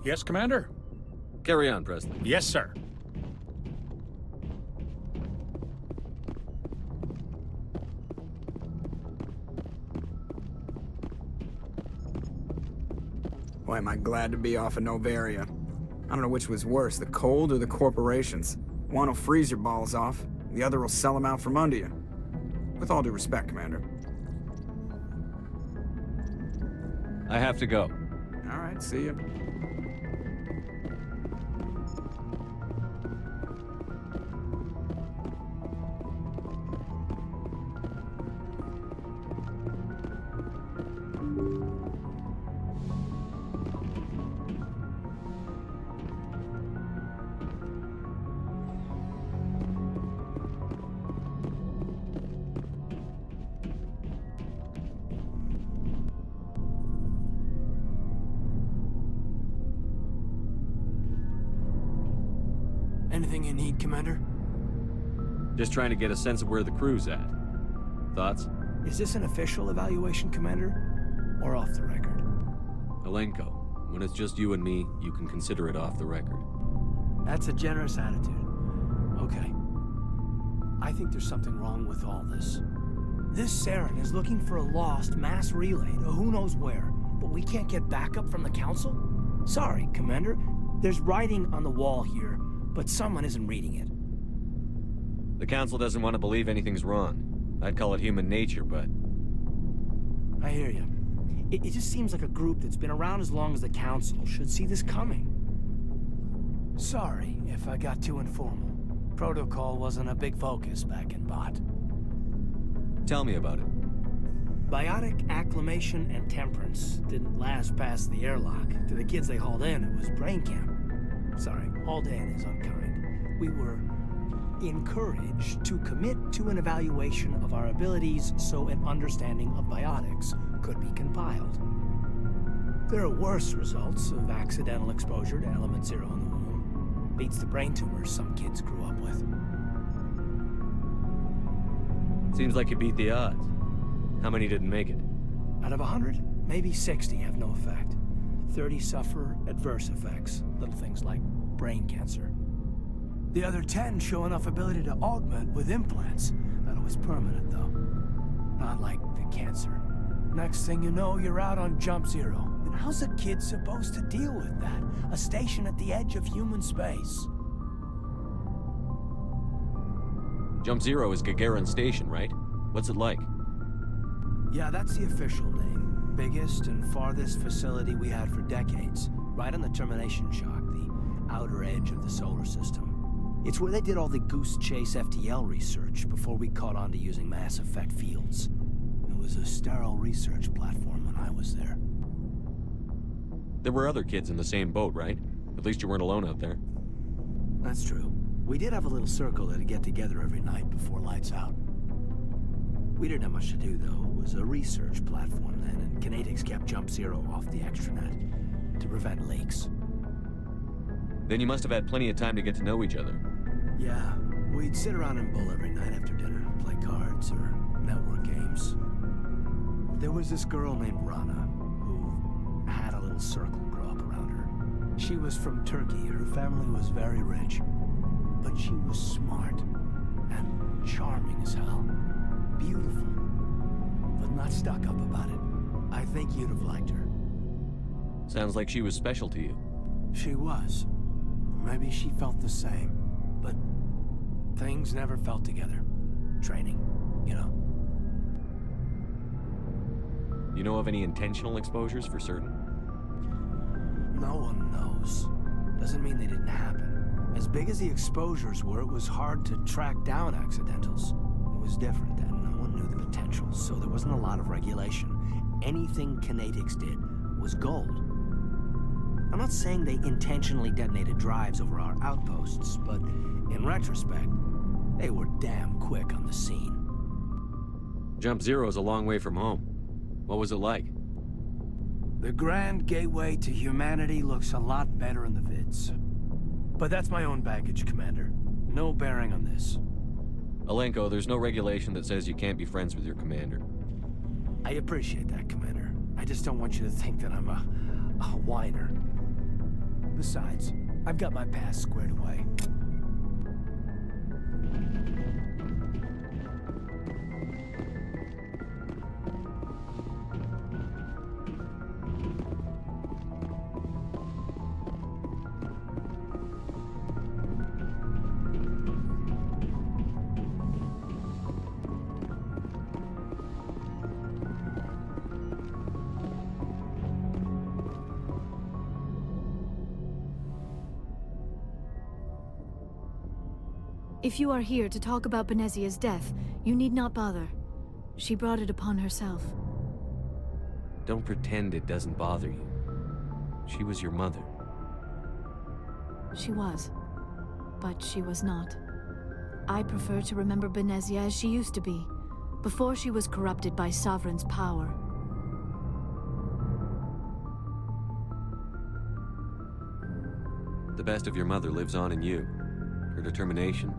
Yes, Commander? Carry on, Presley. Yes, sir. Boy, am I glad to be off of Novaria. I don't know which was worse, the cold or the corporations. One will freeze your balls off, the other will sell them out from under you. With all due respect, Commander. I have to go. All right, see ya. Anything you need, Commander? Just trying to get a sense of where the crew's at. Thoughts? Is this an official evaluation, Commander? Or off the record? Alenko, when it's just you and me, you can consider it off the record. That's a generous attitude. Okay. I think there's something wrong with all this. This Saren is looking for a lost mass relay to who knows where, but we can't get backup from the Council? Sorry, Commander. There's writing on the wall here, but someone isn't reading it. The Council doesn't want to believe anything's wrong. I'd call it human nature, but... I hear you. It just seems like a group that's been around as long as the Council should see this coming. Sorry if I got too informal. Protocol wasn't a big focus back in Bot. Tell me about it. Biotic acclimation and temperance didn't last past the airlock. To the kids they hauled in, it was brain camp. Sorry, hauled in is unkind. We were encouraged to commit to an evaluation of our abilities so an understanding of biotics could be compiled. There are worse results of accidental exposure to element 0 in the womb. Beats the brain tumors some kids grew up with. Seems like you beat the odds. How many didn't make it? Out of 100, maybe 60 have no effect. 30 suffer adverse effects, little things like brain cancer. The other 10 show enough ability to augment with implants. Not always permanent, though. Not like the cancer. Next thing you know, you're out on Jump Zero. And how's a kid supposed to deal with that? A station at the edge of human space. Jump Zero is Gagarin Station, right? What's it like? Yeah, that's the official name. Biggest and farthest facility we had for decades. Right on the termination shock, the outer edge of the solar system. It's where they did all the Goose Chase FTL research before we caught on to using mass effect fields. It was a sterile research platform when I was there. There were other kids in the same boat, right? At least you weren't alone out there. That's true. We did have a little circle that'd get together every night before lights out. We didn't have much to do, though. It was a research platform then, and Kinetics kept Jump Zero off the extranet to prevent leaks. Then you must have had plenty of time to get to know each other. Yeah, we'd sit around and bull every night after dinner, play cards or network games. There was this girl named Rana, who had a little circle grow up around her. She was from Turkey. Her family was very rich. But she was smart and charming as hell. Beautiful, but not stuck up about it. I think you'd have liked her. Sounds like she was special to you. She was. Maybe she felt the same, but things never felt together. Training, you know. You know of any intentional exposures for certain? No one knows. Doesn't mean they didn't happen. As big as the exposures were, it was hard to track down accidentals. It was different then. No one knew the potential, so there wasn't a lot of regulation. Anything Kinetics did was gold. I'm not saying they intentionally detonated drives over our outposts, but in retrospect, they were damn quick on the scene. Jump Zero is a long way from home. What was it like? The grand gateway to humanity looks a lot better in the vids. But that's my own baggage, Commander. No bearing on this. Alenko, there's no regulation that says you can't be friends with your commander. I appreciate that, Commander. I just don't want you to think that I'm a whiner. Besides, I've got my past squared away. If you are here to talk about Benezia's death, you need not bother. She brought it upon herself. Don't pretend it doesn't bother you. She was your mother. She was. But she was not. I prefer to remember Benezia as she used to be, before she was corrupted by Sovereign's power. The best of your mother lives on in you. Her determination,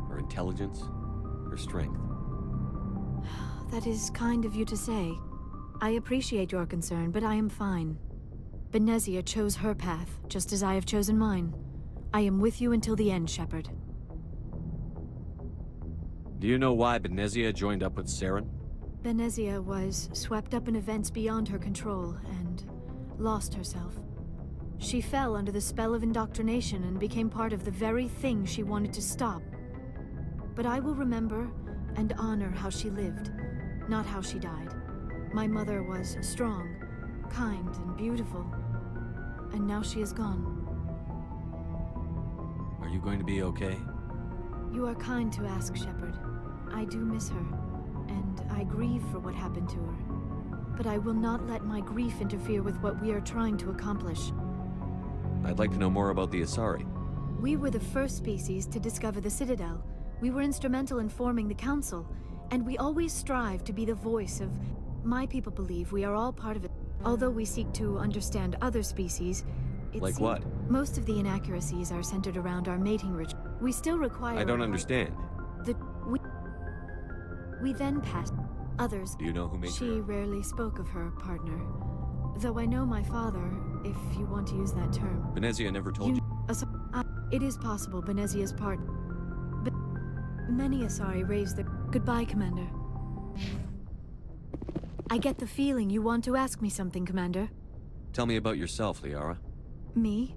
her intelligence, her strength. That is kind of you to say. I appreciate your concern, but I am fine. Benezia chose her path, just as I have chosen mine. I am with you until the end, Shepard. Do you know why Benezia joined up with Saren? Benezia was swept up in events beyond her control, and lost herself. She fell under the spell of indoctrination and became part of the very thing she wanted to stop. But I will remember and honor how she lived, not how she died. My mother was strong, kind, and beautiful, and now she is gone. Are you going to be okay? You are kind to ask, Shepard. I do miss her, and I grieve for what happened to her. But I will not let my grief interfere with what we are trying to accomplish. I'd like to know more about the Asari. We were the first species to discover the Citadel. We were instrumental in forming the Council, and we always strive to be the voice of... My people believe we are all part of it. Although we seek to understand other species, like what? Most of the inaccuracies are centered around our mating ritual. We still require... I don't understand. We then passed others. Do you know who made She her? rarely spoke of her partner. Though I know my father, if you want to use that term. Benezia never told you? It is possible Benezia's partner. But many Asari raised their... Goodbye, Commander. I get the feeling you want to ask me something, Commander. Tell me about yourself, Liara. Me?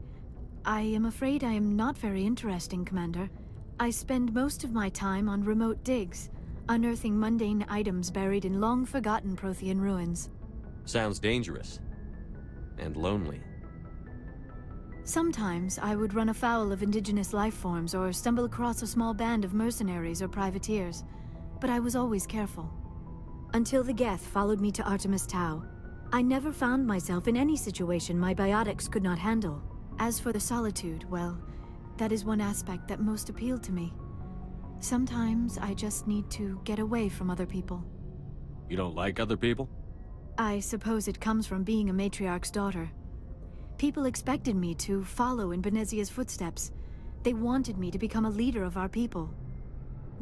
I am afraid I am not very interesting, Commander. I spend most of my time on remote digs, unearthing mundane items buried in long-forgotten Prothean ruins. Sounds dangerous. And lonely. Sometimes I would run afoul of indigenous life forms or stumble across a small band of mercenaries or privateers, but I was always careful. Until the Geth followed me to Artemis Tau, I never found myself in any situation my biotics could not handle. As for the solitude, well, that is one aspect that most appealed to me. Sometimes I just need to get away from other people. You don't like other people? I suppose it comes from being a matriarch's daughter. People expected me to follow in Benezia's footsteps. They wanted me to become a leader of our people.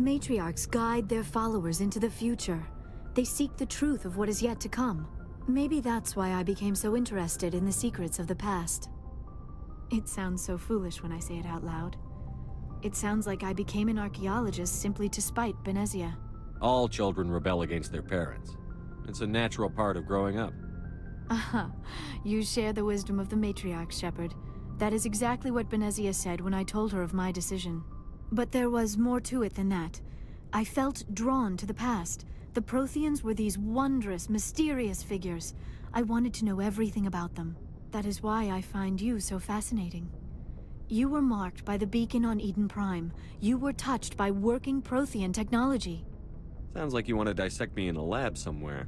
Matriarchs guide their followers into the future. They seek the truth of what is yet to come. Maybe that's why I became so interested in the secrets of the past. It sounds so foolish when I say it out loud. It sounds like I became an archaeologist simply to spite Benezia. All children rebel against their parents. It's a natural part of growing up. Aha, you share the wisdom of the matriarch, Shepard. That is exactly what Benezia said when I told her of my decision. But there was more to it than that. I felt drawn to the past. The Protheans were these wondrous, mysterious figures. I wanted to know everything about them. That is why I find you so fascinating. You were marked by the beacon on Eden Prime. You were touched by working Prothean technology. Sounds like you want to dissect me in a lab somewhere.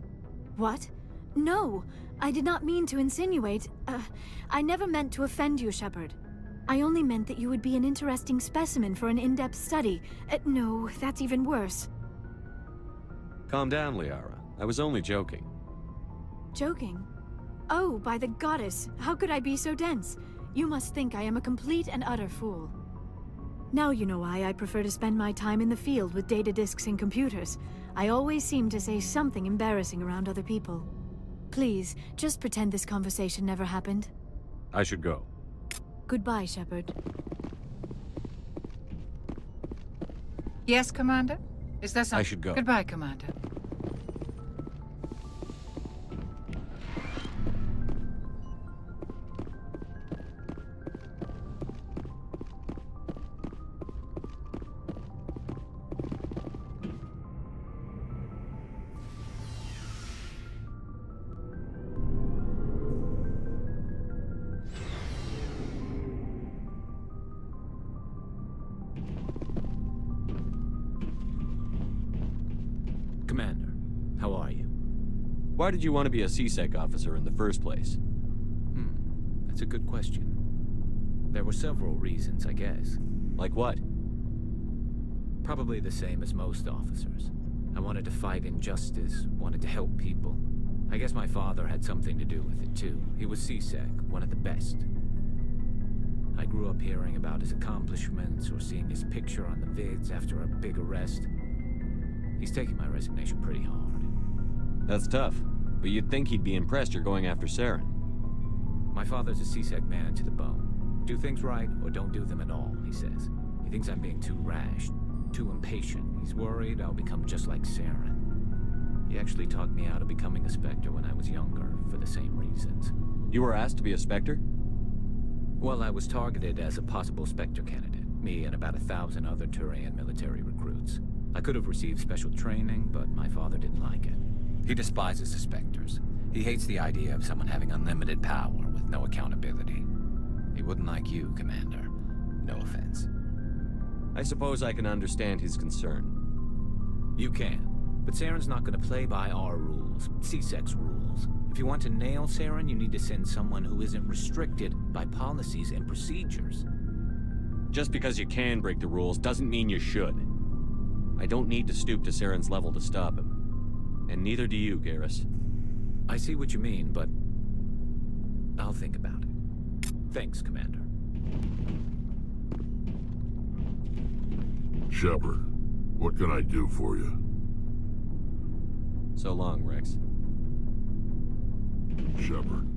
What? No! I did not mean to insinuate. I never meant to offend you, Shepard. I only meant that you would be an interesting specimen for an in-depth study. No, that's even worse. Calm down, Liara. I was only joking. Joking? Oh, by the goddess, how could I be so dense? You must think I am a complete and utter fool. Now you know why I prefer to spend my time in the field with data disks and computers. I always seem to say something embarrassing around other people. Please, just pretend this conversation never happened. I should go. Goodbye, Shepard. Yes, Commander? Is there something? I should go. Goodbye, Commander. Commander, how are you? Why did you want to be a C-Sec officer in the first place? That's a good question. There were several reasons, I guess. Like what? Probably the same as most officers. I wanted to fight injustice, wanted to help people. I guess my father had something to do with it too. He was C-Sec, one of the best. I grew up hearing about his accomplishments or seeing his picture on the vids after a big arrest. He's taking my resignation pretty hard. That's tough, but you'd think he'd be impressed you're going after Saren. My father's a C-Sec man to the bone. Do things right or don't do them at all, he says. He thinks I'm being too rash, too impatient. He's worried I'll become just like Saren. He actually talked me out of becoming a Spectre when I was younger, for the same reasons. You were asked to be a Spectre? Well, I was targeted as a possible Spectre candidate. Me and about 1,000 other Turian military recruits. I could have received special training, but my father didn't like it. He despises the Spectres. He hates the idea of someone having unlimited power with no accountability. He wouldn't like you, Commander. No offense. I suppose I can understand his concern. You can, but Saren's not going to play by our rules, C-Sec's rules. If you want to nail Saren, you need to send someone who isn't restricted by policies and procedures. Just because you can break the rules doesn't mean you should. I don't need to stoop to Saren's level to stop him. And neither do you, Garrus. I see what you mean, but I'll think about it. Thanks, Commander. Shepard, what can I do for you? So long, Rex. Shepard.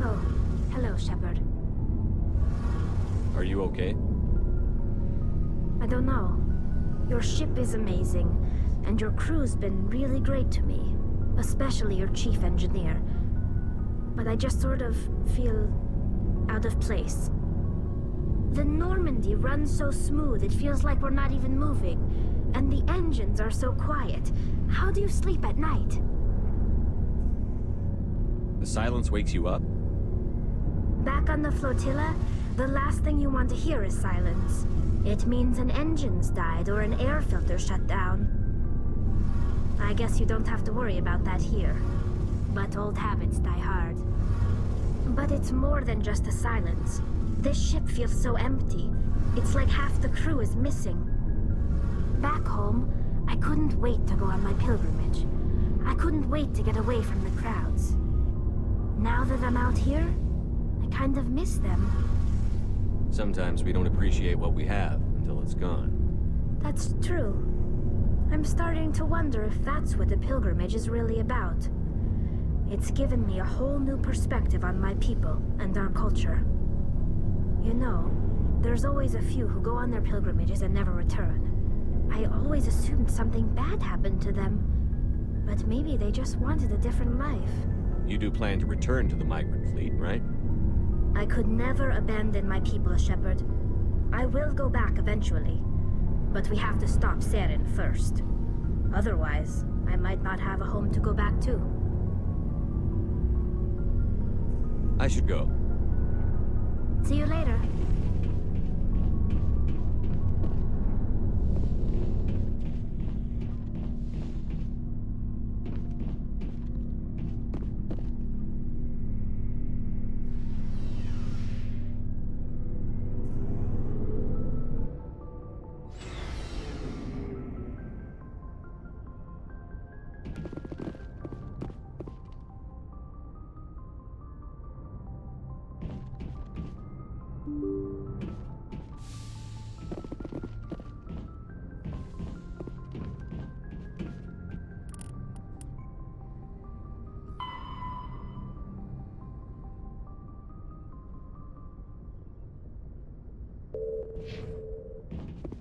Oh, hello, Shepard. Are you okay? I don't know. Your ship is amazing, and your crew's been really great to me. Especially your chief engineer. But I just sort of feel out of place. The Normandy runs so smooth it feels like we're not even moving. And the engines are so quiet. How do you sleep at night? The silence wakes you up? Back on the flotilla, the last thing you want to hear is silence. It means an engine's died or an air filter shut down. I guess you don't have to worry about that here. But old habits die hard. But it's more than just the silence. This ship feels so empty. It's like half the crew is missing. Back home, I couldn't wait to go on my pilgrimage. I couldn't wait to get away from the crowds. Now that I'm out here, I kind of miss them. Sometimes we don't appreciate what we have until it's gone. That's true. I'm starting to wonder if that's what the pilgrimage is really about. It's given me a whole new perspective on my people and our culture. You know, there's always a few who go on their pilgrimages and never return. I always assumed something bad happened to them. But maybe they just wanted a different life. You do plan to return to the migrant fleet, right? I could never abandon my people, Shepard. I will go back eventually. But we have to stop Saren first. Otherwise, I might not have a home to go back to. I should go. See you later.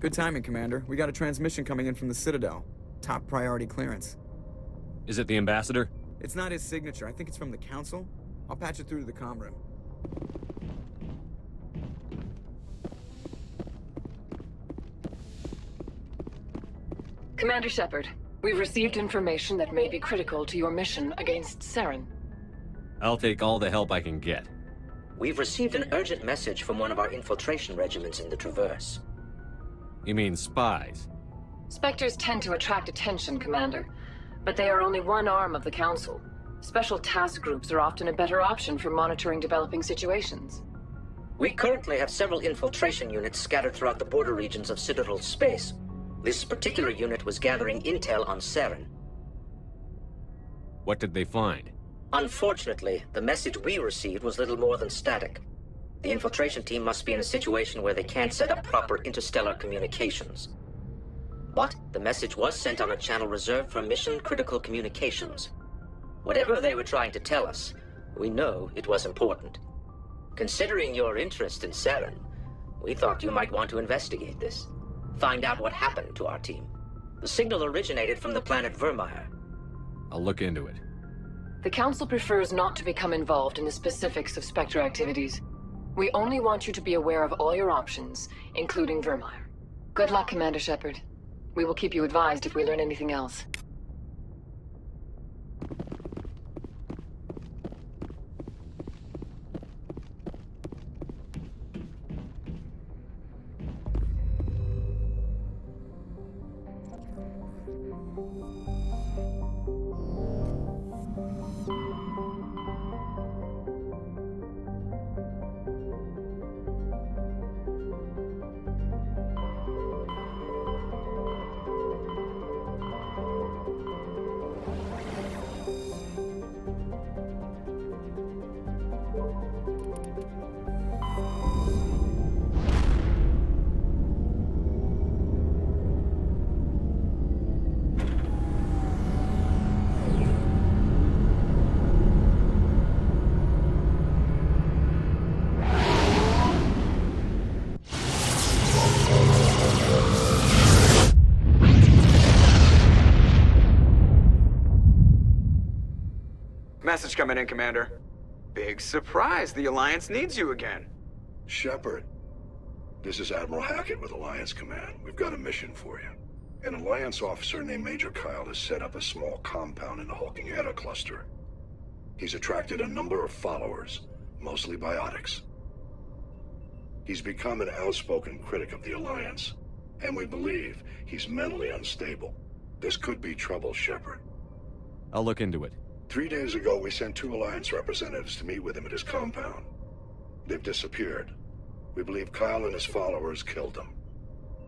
Good timing, Commander. We got a transmission coming in from the Citadel. Top priority clearance. Is it the ambassador? It's not his signature. I think it's from the Council. I'll patch it through to the comm room. Commander Shepard, we've received information that may be critical to your mission against Saren. I'll take all the help I can get. We've received an urgent message from one of our infiltration regiments in the Traverse. You mean spies? Spectres tend to attract attention, Commander, but they are only one arm of the Council. Special task groups are often a better option for monitoring developing situations. We currently have several infiltration units scattered throughout the border regions of Citadel space. This particular unit was gathering intel on Saren. What did they find? Unfortunately, the message we received was little more than static. The infiltration team must be in a situation where they can't set up proper interstellar communications. But the message was sent on a channel reserved for mission-critical communications. Whatever they were trying to tell us, we know it was important. Considering your interest in Saren, we thought you might want to investigate this. Find out what happened to our team. The signal originated from the planet Vermeer. I'll look into it. The Council prefers not to become involved in the specifics of Spectre activities. We only want you to be aware of all your options, including Vermeer. Good luck, Commander Shepard. We will keep you advised if we learn anything else. Message coming in, Commander. Big surprise, the Alliance needs you again. Shepard, this is Admiral Hackett with Alliance Command. We've got a mission for you. An Alliance officer named Major Kyle has set up a small compound in the Hulking Eta cluster. He's attracted a number of followers, mostly biotics. He's become an outspoken critic of the Alliance, and we believe he's mentally unstable. This could be trouble, Shepard. I'll look into it. 3 days ago, we sent 2 Alliance representatives to meet with him at his compound. They've disappeared. We believe Kyle and his followers killed them.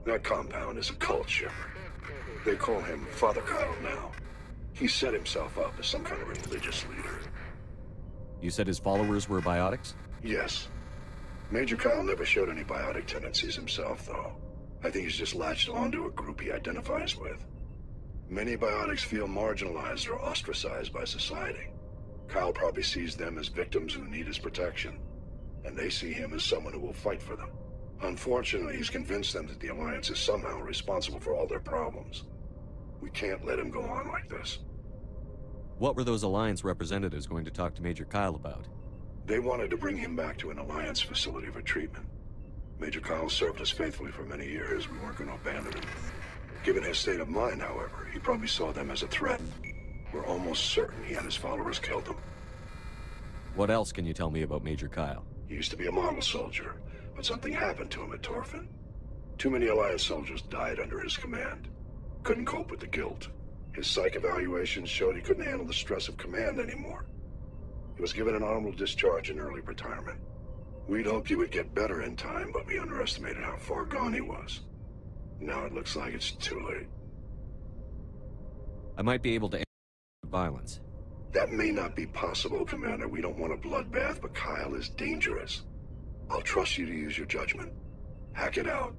That compound is a cult, Shepard. They call him Father Kyle now. He set himself up as some kind of religious leader. You said his followers were biotics? Yes. Major Kyle never showed any biotic tendencies himself, though. I think he's just latched onto a group he identifies with. Many biotics feel marginalized or ostracized by society. Kyle probably sees them as victims who need his protection, and they see him as someone who will fight for them. Unfortunately, he's convinced them that the Alliance is somehow responsible for all their problems. We can't let him go on like this. What were those Alliance representatives going to talk to Major Kyle about? They wanted to bring him back to an Alliance facility for treatment. Major Kyle served us faithfully for many years. We weren't going to abandon him. Given his state of mind, however, he probably saw them as a threat. We're almost certain he and his followers killed them. What else can you tell me about Major Kyle? He used to be a model soldier, but something happened to him at Torfin. Too many Alliance soldiers died under his command. Couldn't cope with the guilt. His psych evaluations showed he couldn't handle the stress of command anymore. He was given an honorable discharge in early retirement. We'd hoped he would get better in time, but we underestimated how far gone he was. Now it looks like it's too late. I might be able to end violence. That may not be possible, Commander. We don't want a bloodbath, but Kyle is dangerous. I'll trust you to use your judgment. Hack it out.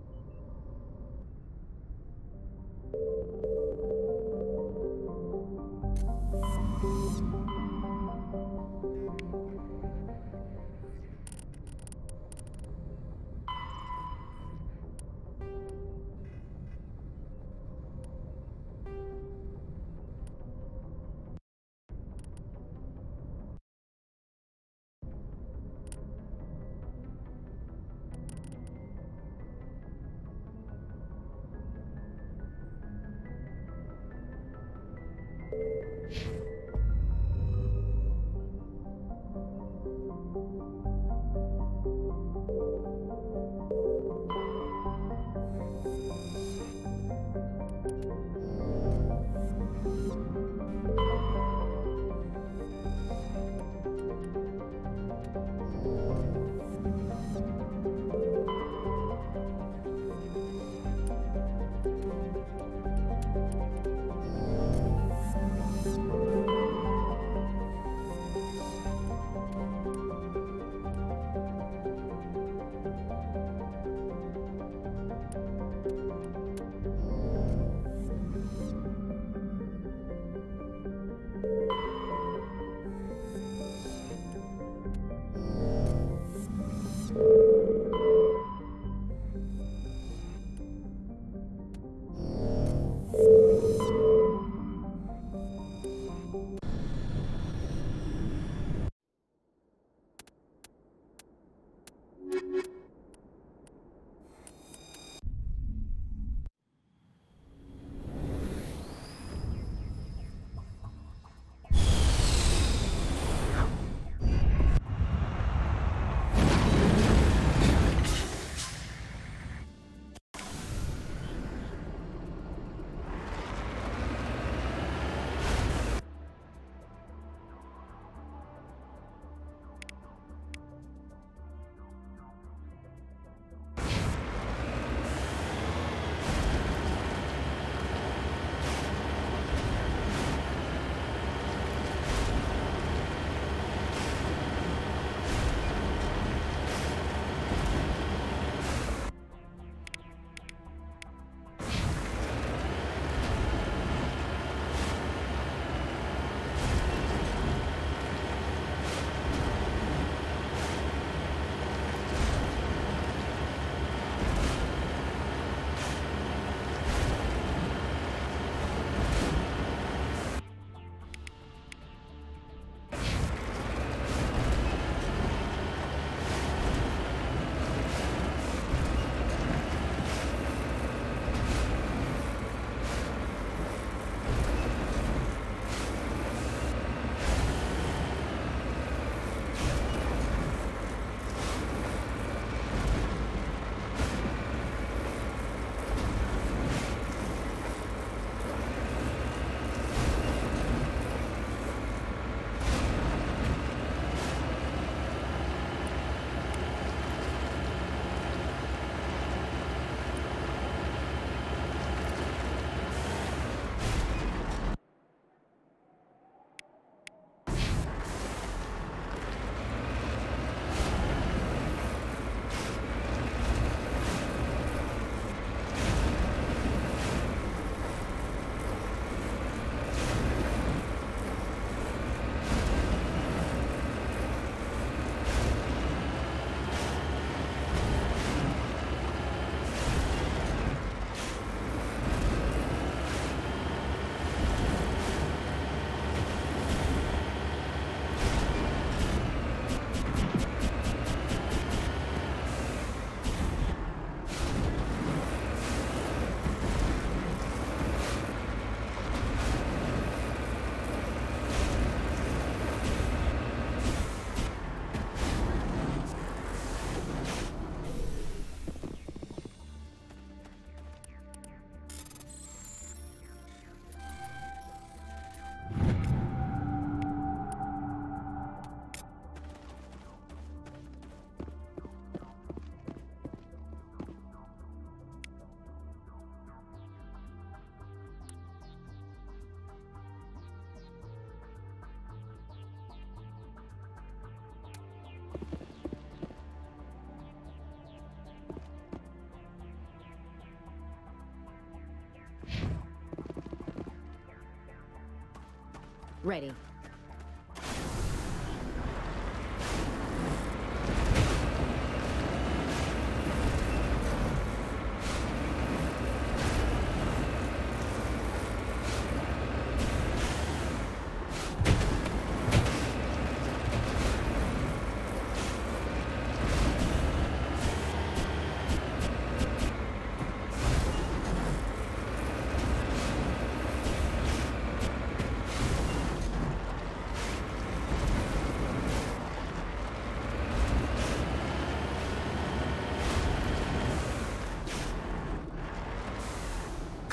Ready.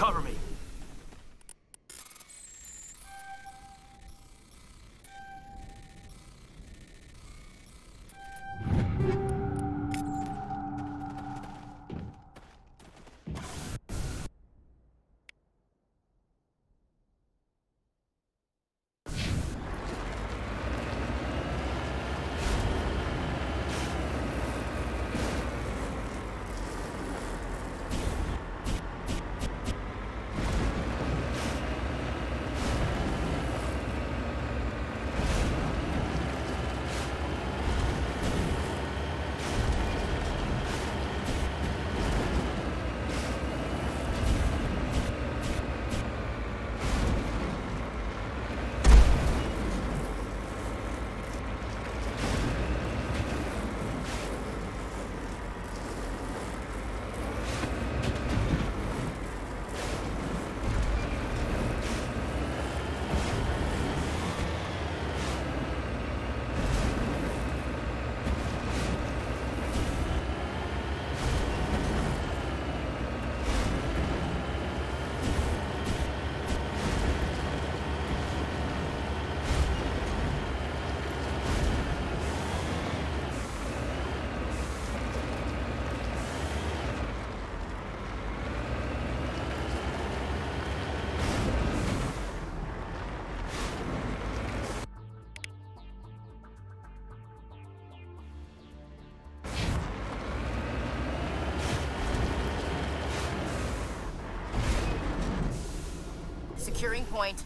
Cover me. Securing point.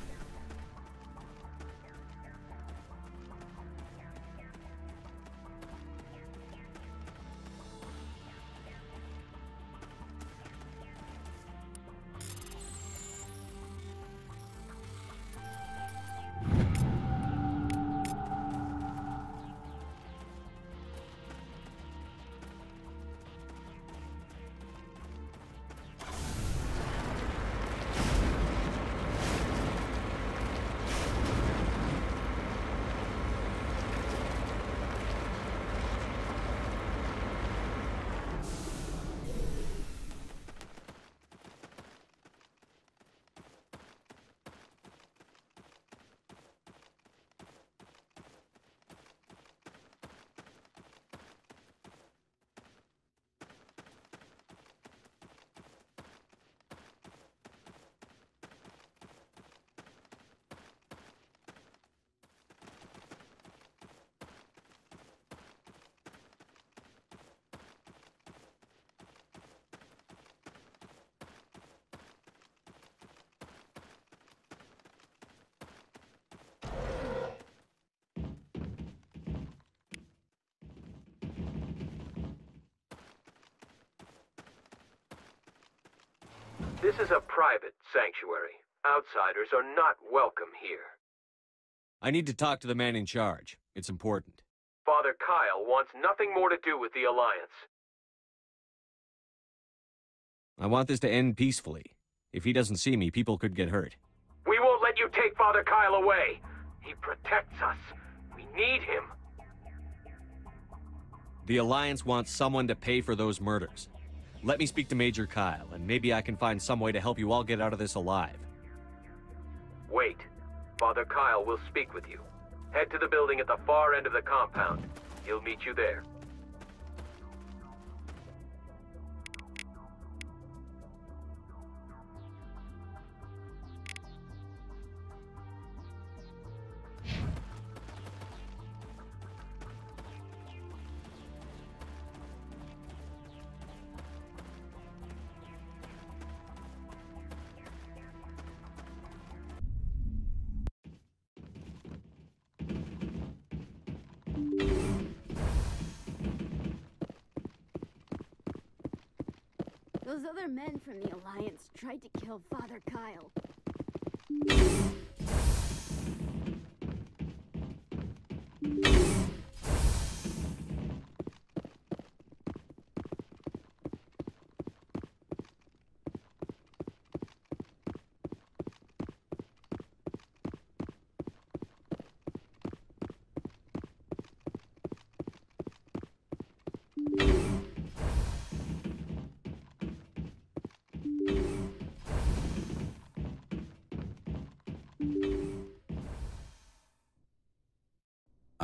This is a private sanctuary. Outsiders are not welcome here. I need to talk to the man in charge. It's important. Father Kyle wants nothing more to do with the Alliance. I want this to end peacefully. If he doesn't see me, people could get hurt. We won't let you take Father Kyle away. He protects us. We need him. The Alliance wants someone to pay for those murders. Let me speak to Major Kyle, and maybe I can find some way to help you all get out of this alive. Wait. Father Kyle will speak with you. Head to the building at the far end of the compound. He'll meet you there. Those other men from the Alliance tried to kill Father Kyle.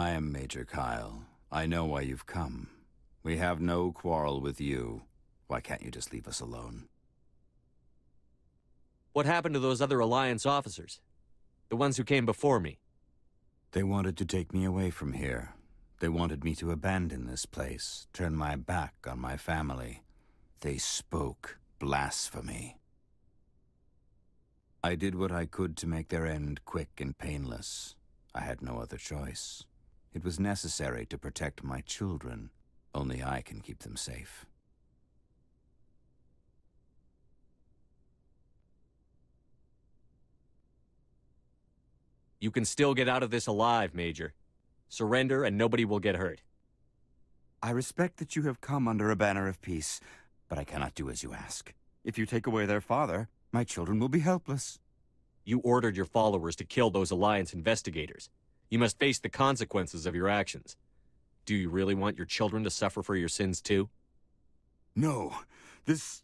I am Major Kyle. I know why you've come. We have no quarrel with you. Why can't you just leave us alone? What happened to those other Alliance officers? The ones who came before me? They wanted to take me away from here. They wanted me to abandon this place, turn my back on my family. They spoke blasphemy. I did what I could to make their end quick and painless. I had no other choice. It was necessary to protect my children. Only I can keep them safe. You can still get out of this alive, Major. Surrender and nobody will get hurt. I respect that you have come under a banner of peace, but I cannot do as you ask. If you take away their father, my children will be helpless. You ordered your followers to kill those Alliance investigators. You must face the consequences of your actions. Do you really want your children to suffer for your sins too? No. This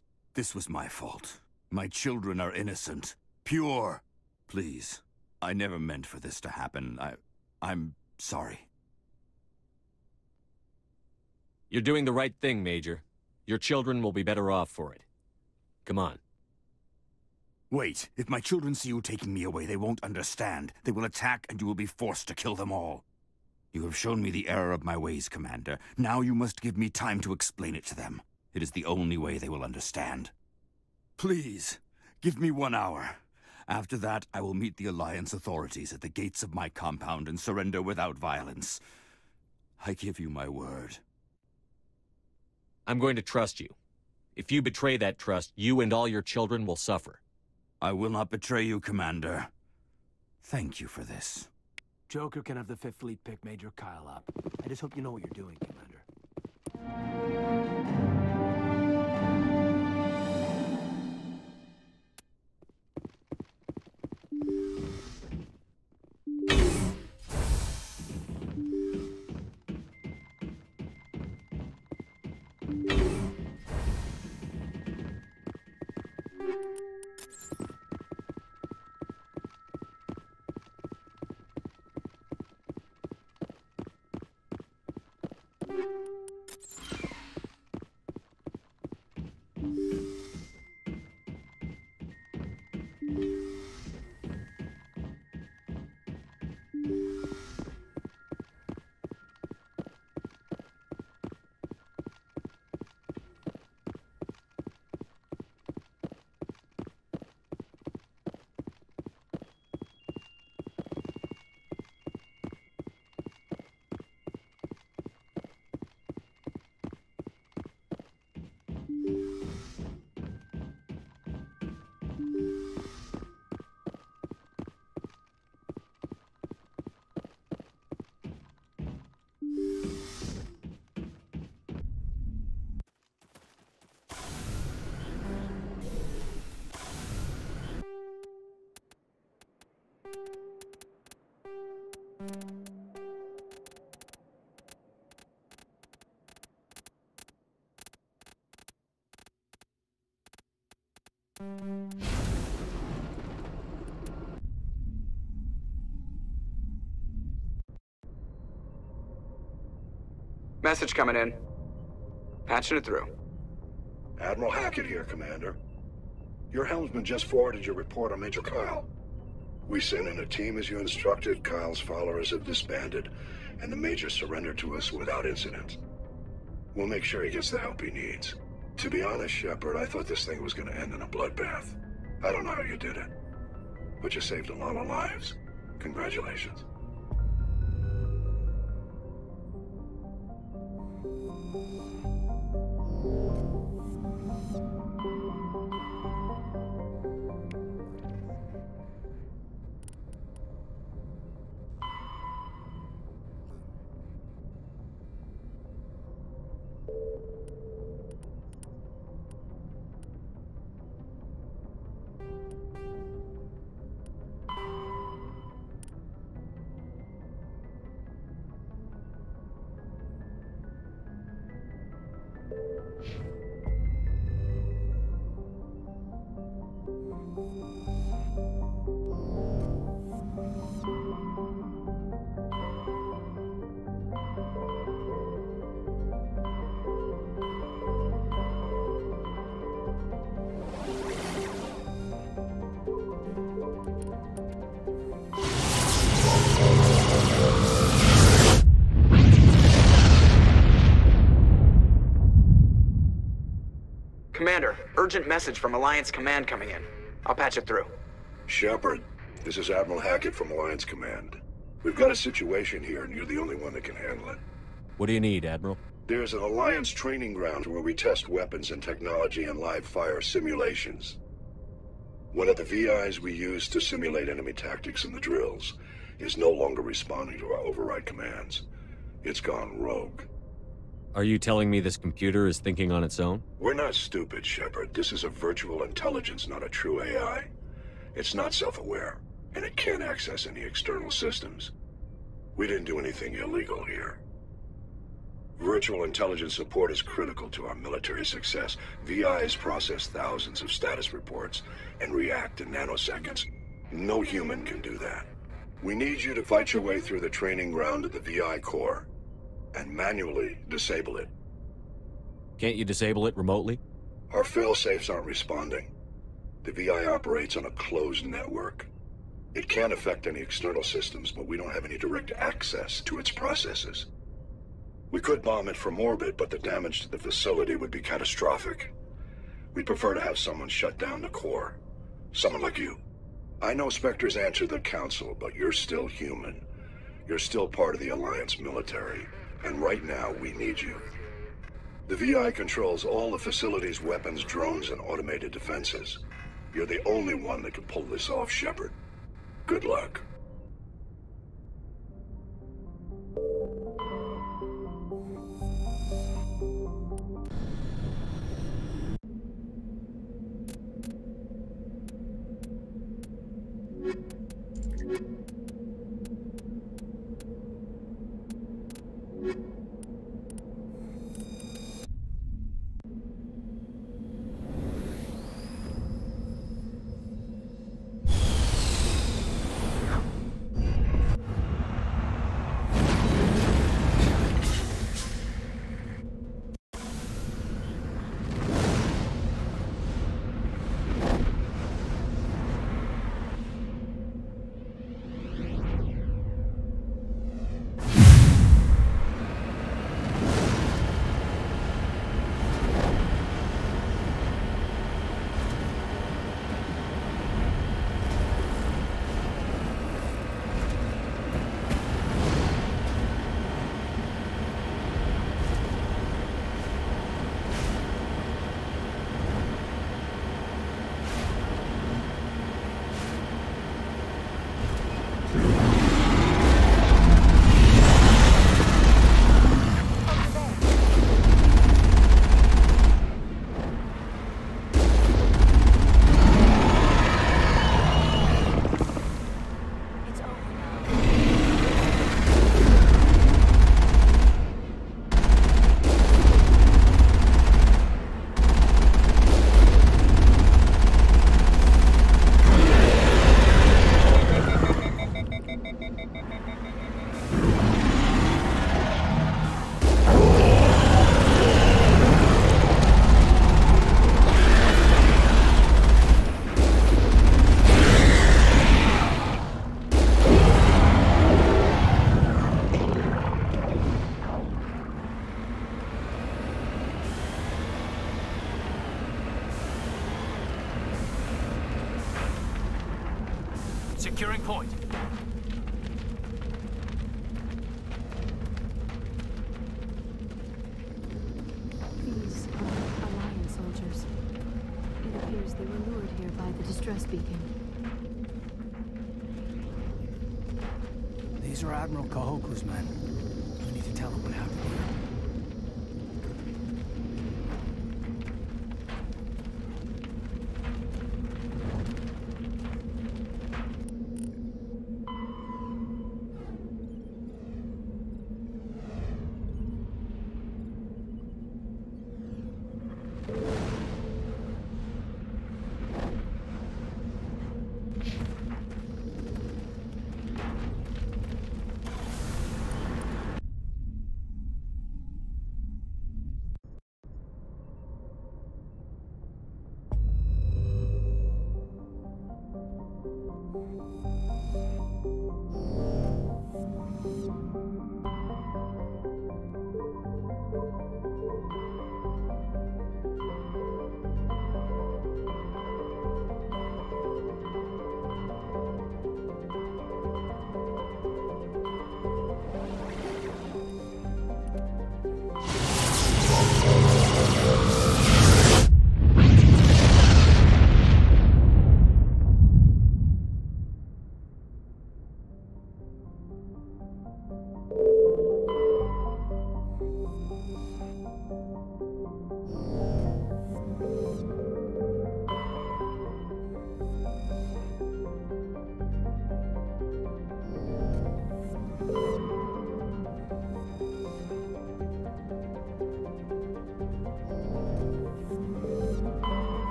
was my fault. My children are innocent. Pure. Please. I never meant for this to happen. I'm sorry. You're doing the right thing, Major. Your children will be better off for it. Come on. Wait. If my children see you taking me away, they won't understand. They will attack and you will be forced to kill them all. You have shown me the error of my ways, Commander. Now you must give me time to explain it to them. It is the only way they will understand. Please, give me 1 hour. After that, I will meet the Alliance authorities at the gates of my compound and surrender without violence. I give you my word. I'm going to trust you. If you betray that trust, you and all your children will suffer. I will not betray you, Commander. Thank you for this. Joker can have the 5th Fleet pick Major Kyle up. I just hope you know what you're doing, Commander. Message coming in. Patching it through. Admiral Hackett here, Commander. Your helmsman just forwarded your report on Major Kyle. We sent in a team as you instructed. Kyle's followers have disbanded, and the Major surrendered to us without incident. We'll make sure he gets the help he needs. To be honest, Shepard, I thought this thing was going to end in a bloodbath. I don't know how you did it, but you saved a lot of lives. Congratulations. urgent message from Alliance Command coming in. I'll patch it through. Shepard, this is Admiral Hackett from Alliance Command. We've got a situation here, and you're the only one that can handle it. What do you need, Admiral? There's an Alliance training ground where we test weapons and technology in live-fire simulations. One of the VIs we use to simulate enemy tactics in the drills is no longer responding to our override commands. It's gone rogue. Are you telling me this computer is thinking on its own? We're not stupid, Shepard. This is a virtual intelligence, not a true AI. It's not self-aware, and it can't access any external systems. We didn't do anything illegal here. Virtual intelligence support is critical to our military success. VIs process thousands of status reports and react in nanoseconds. No human can do that. We need you to fight your way through the training ground of the VI core and manually disable it. Can't you disable it remotely? Our fail-safes aren't responding. The VI operates on a closed network. It can't affect any external systems, but we don't have any direct access to its processes. We could bomb it from orbit, but the damage to the facility would be catastrophic. We'd prefer to have someone shut down the core. Someone like you. I know Spectres answer the Council, but you're still human. You're still part of the Alliance military, and right now we need you. The VI controls all the facility's weapons, drones, and automated defenses. You're the only one that can pull this off, Shepard. Good luck. Securing point. These are Alliance soldiers. It appears they were lured here by the distress beacon. These are Admiral Kahoku's men. We need to tell them what happened here.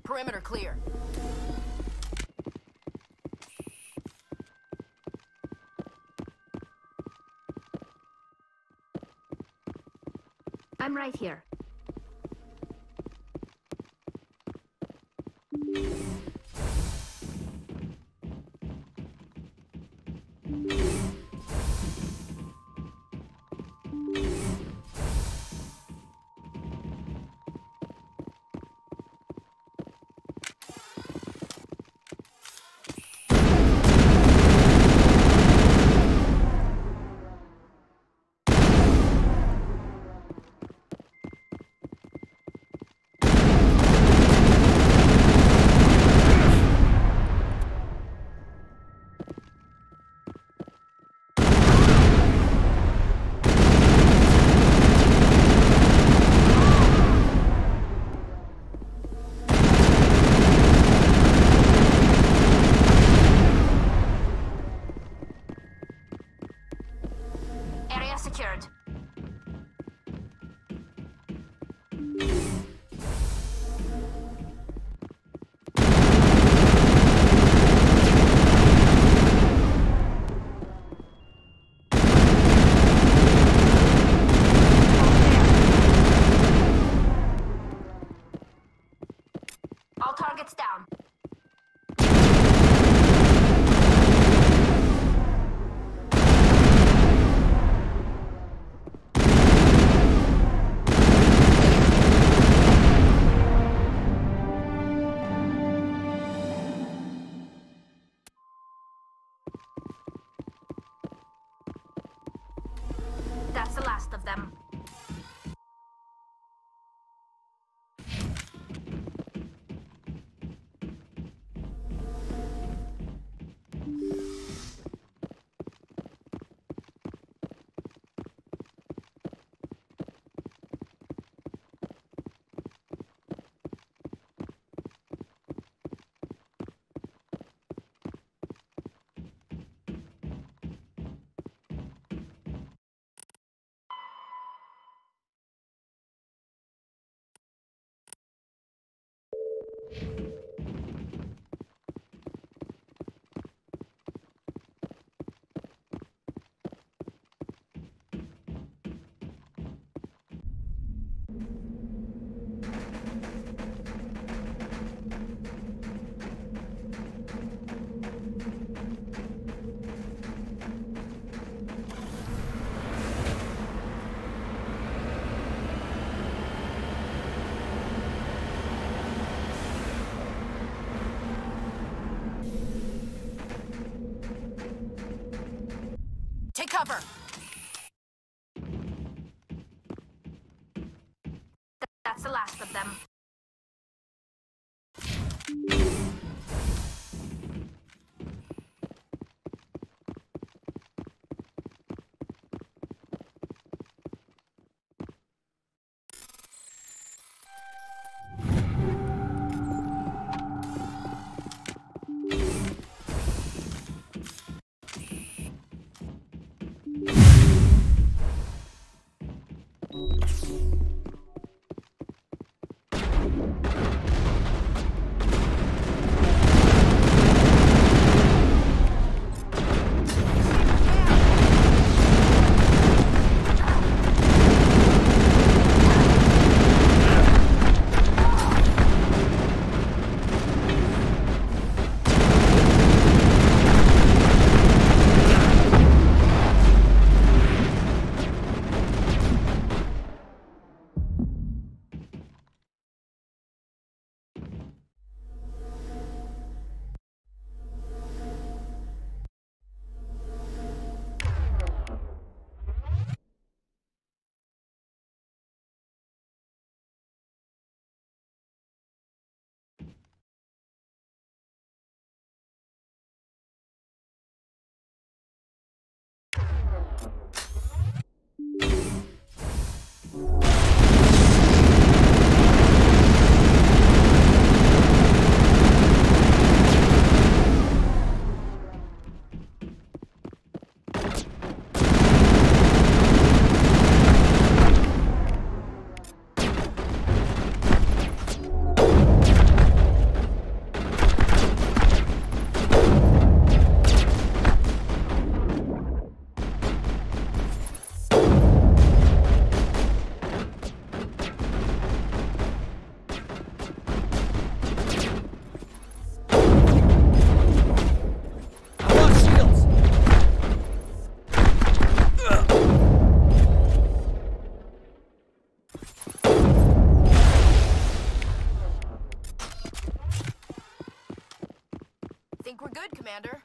Perimeter clear. I'm right here. Area secured. All targets down. That's the last of them. cover! That's the last of them. Think we're good, Commander.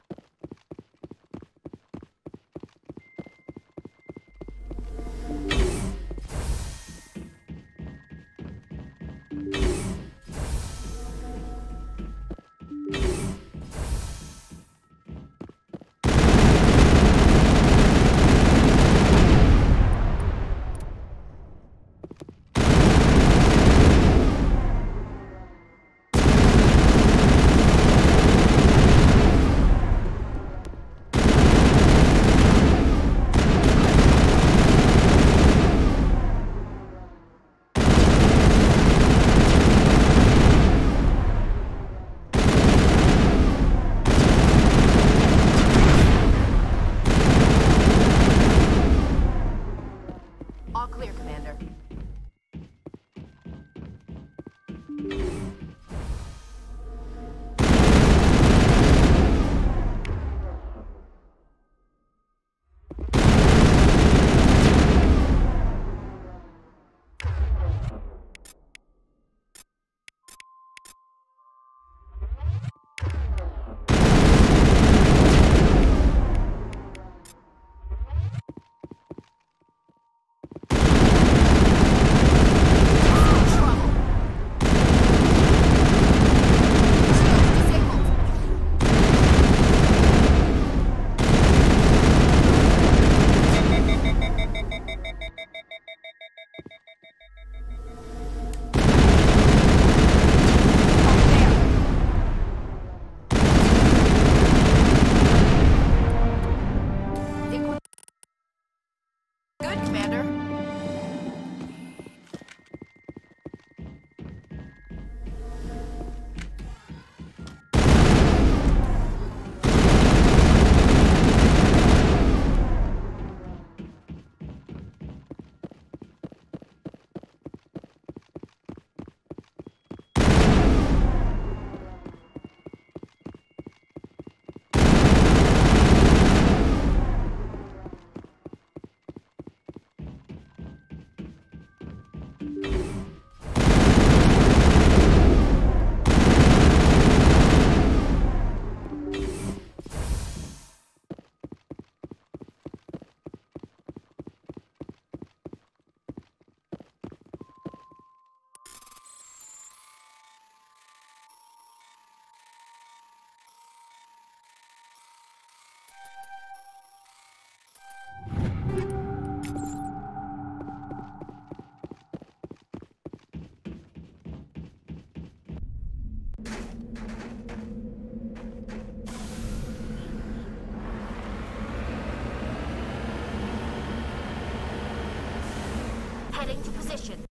position.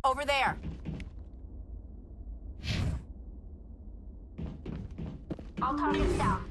Over there. All targets down.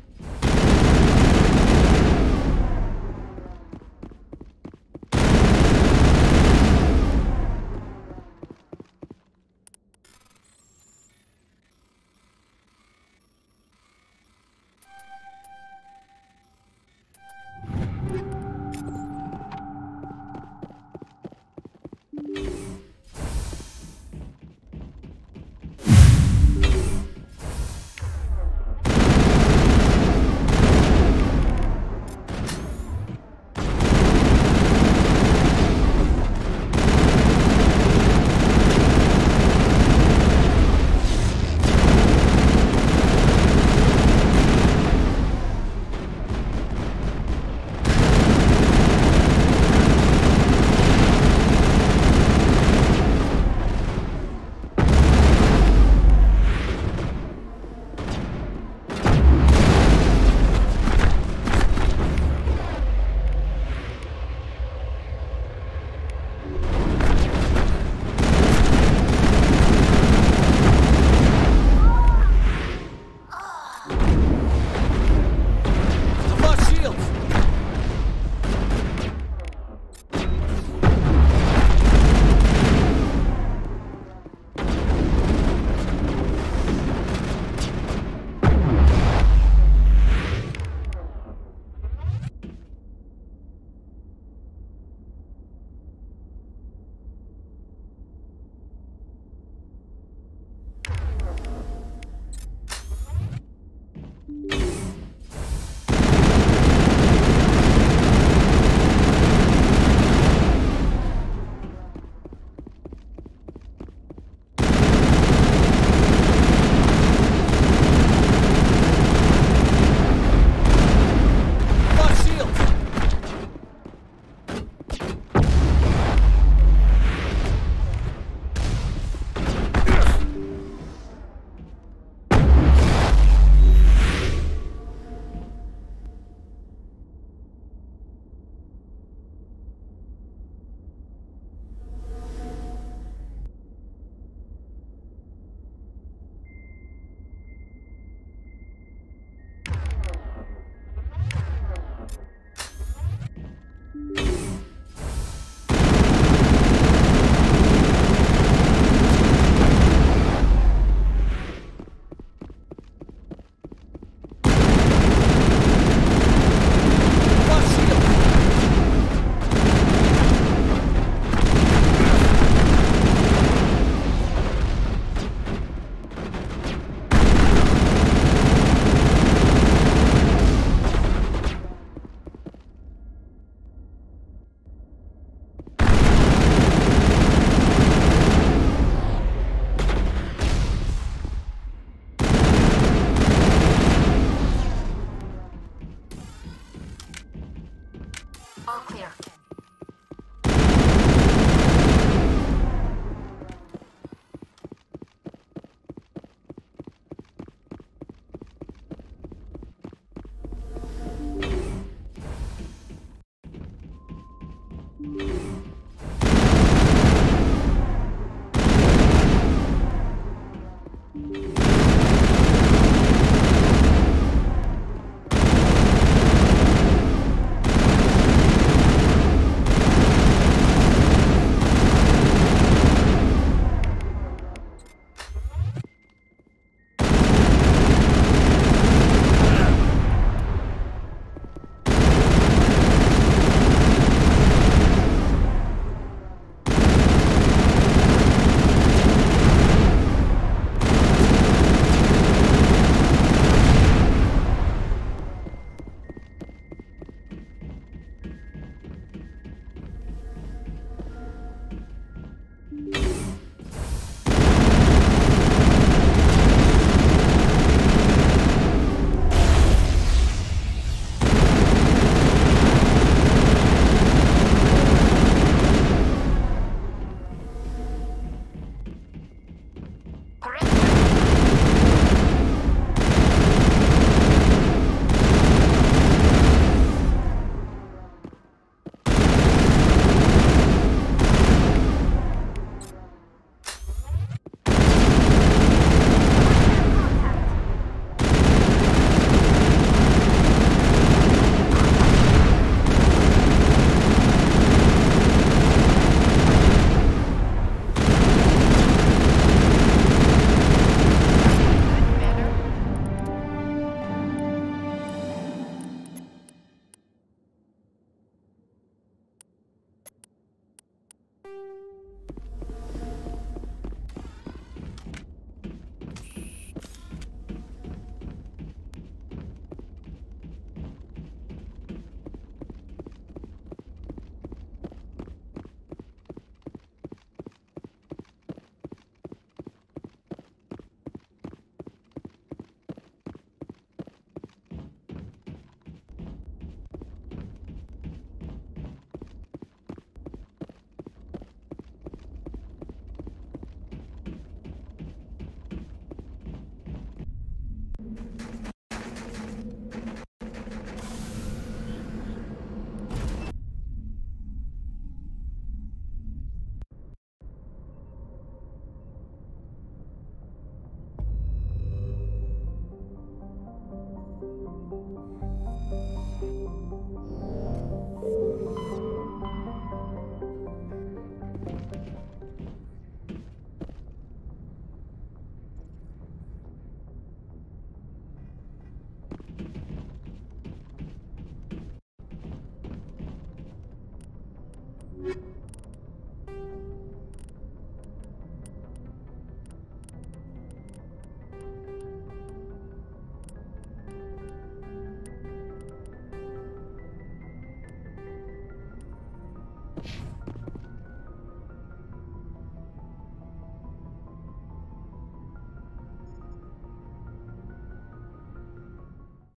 Commander.